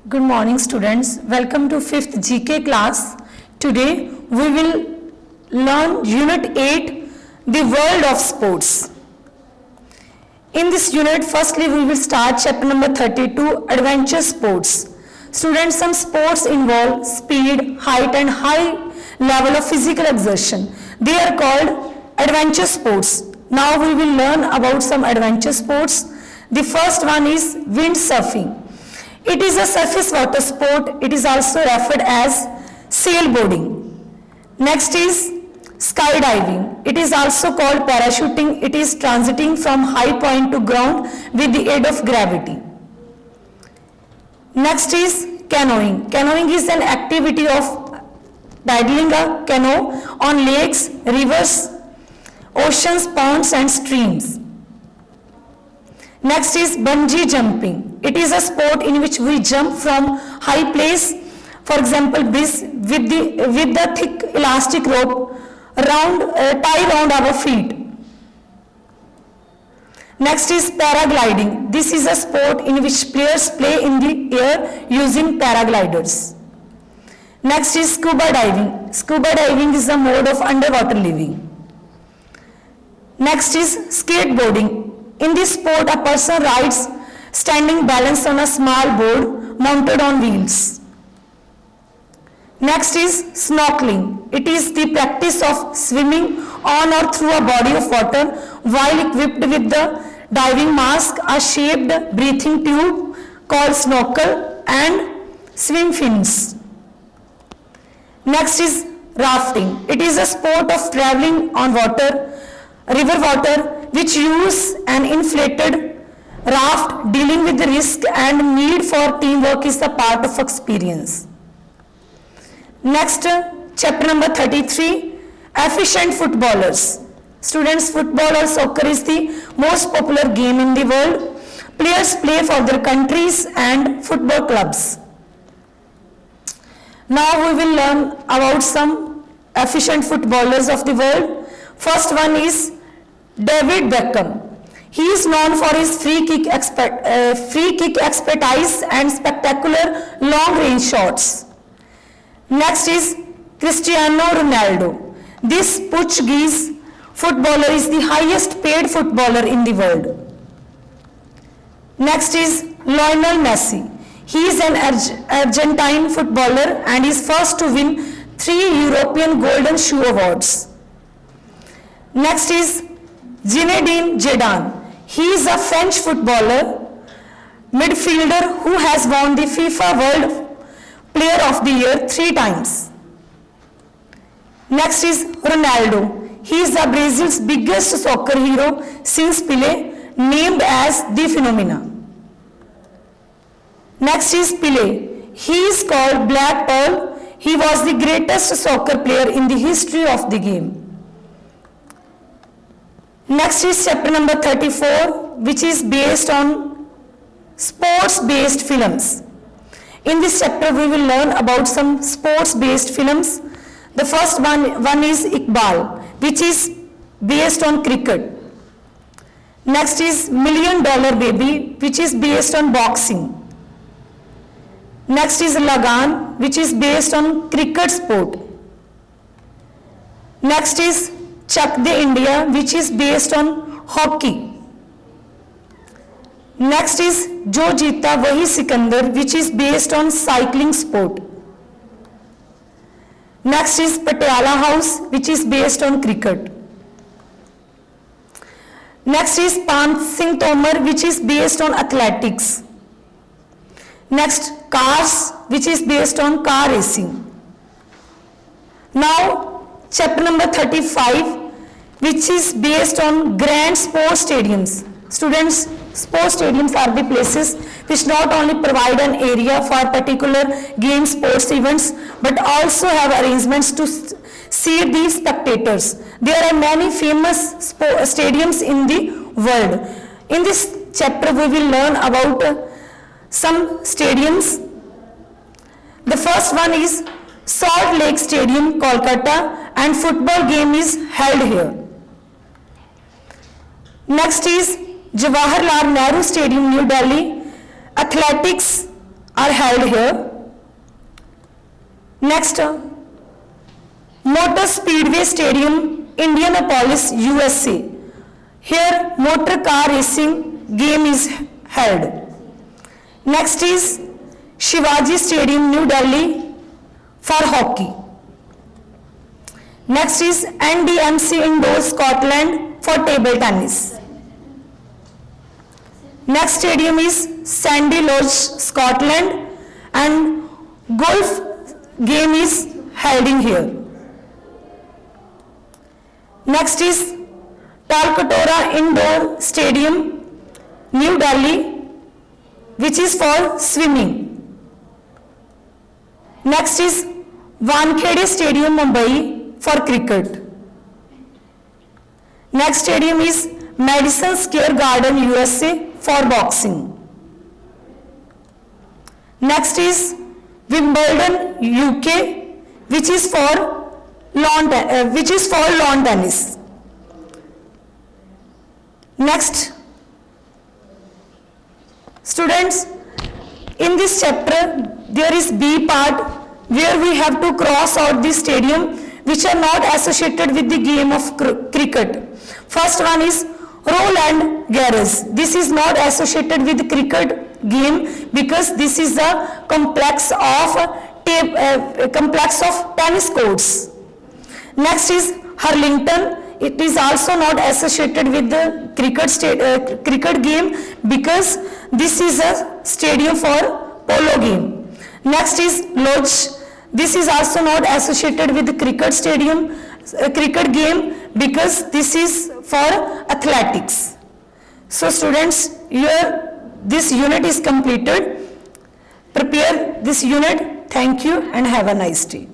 Good morning students. Welcome to 5th GK class. Today we will learn Unit 8, the world of sports. In this unit, firstly we will start chapter number 32, adventure sports. Students, some sports involve speed, height and high level of physical exertion. They are called adventure sports. Now we will learn about some adventure sports. The first one is windsurfing. It is a surface water sport. It is also referred as sailboarding. Next is skydiving. It is also called parachuting. It is transiting from high point to ground with the aid of gravity. Next is canoeing. Canoeing is an activity of paddling a canoe on lakes, rivers, oceans, ponds and streams. Next is bungee jumping. It is a sport in which we jump from high place, for example, with the thick elastic rope tied around our feet. Next is paragliding. This is a sport in which players play in the air using paragliders. Next is scuba diving. Scuba diving is a mode of underwater living. Next is skateboarding. In this sport, a person rides standing balanced on a small board mounted on wheels. Next is snorkeling. It is the practice of swimming on or through a body of water while equipped with the diving mask, a shaped breathing tube called snorkel and swim fins. Next is rafting. It is a sport of traveling on river water, which use an inflated raft. Dealing with the risk and need for teamwork is a part of experience. Next, chapter number 33, efficient footballers. Students, football or soccer is the most popular game in the world. Players play for their countries and football clubs. Now we will learn about some efficient footballers of the world. First one is David Beckham. He is known for his free kick expertise and spectacular long-range shots. Next is Cristiano Ronaldo. This Portuguese footballer is the highest paid footballer in the world. Next is Lionel Messi. He is an Argentine footballer and is first to win 3 European Golden Shoe Awards. Next is Zinedine Zidane. He is a French footballer, midfielder who has won the FIFA World Player of the Year 3 times. Next is Ronaldo. He is Brazil's biggest soccer hero since Pelé, named as the Phenomena. Next is Pelé. He is called Black Pearl. He was the greatest soccer player in the history of the game. Next is chapter number 34, which is based on sports-based films. In this chapter, we will learn about some sports-based films. The first one is Iqbal, which is based on cricket. Next is $1 Million Baby, which is based on boxing. Next is Lagan, which is based on cricket sport. Next is Chak De India, which is based on hockey. Next is Jo Jeeta Wahi Sikandar, which is based on cycling sport. Next is Patiala House, which is based on cricket. Next is Pan Singh Tomar, which is based on athletics. Next, Cars, which is based on car racing. Now, chapter number 35, which is based on grand sports stadiums. Students, sports stadiums are the places which not only provide an area for particular game sports events, but also have arrangements to seat the spectators. There are many famous stadiums in the world. In this chapter, we will learn about some stadiums. The first one is Salt Lake Stadium, Kolkata, and football game is held here. Next is Jawaharlal Nehru Stadium, New Delhi. Athletics are held here. Next, Motor Speedway Stadium, Indianapolis, USA. Here motor car racing game is held. Next is Shivaji Stadium, New Delhi for hockey. Next is NDMC Indoor, Scotland for table tennis. Next stadium is Sandy Lodge, Scotland, and golf game is held in here. Next is Talkatora Indoor Stadium, New Delhi, which is for swimming. Next is Wankhede Stadium, Mumbai for cricket. Next stadium is Madison Square Garden, USA for boxing. Next is Wimbledon, UK, which is for lawn tennis. Next, students, in this chapter there is B part where we have to cross out this stadium which are not associated with the game of cricket. First one is Roland Garros. This is not associated with the cricket game because this is a complex of tennis courts. Next is Hurlington. It is also not associated with the cricket game because this is a stadium for polo game. Next is Lodge. This is also not associated with the cricket game because this is for athletics. So students, this unit is completed. Prepare this unit. Thank you and have a nice day.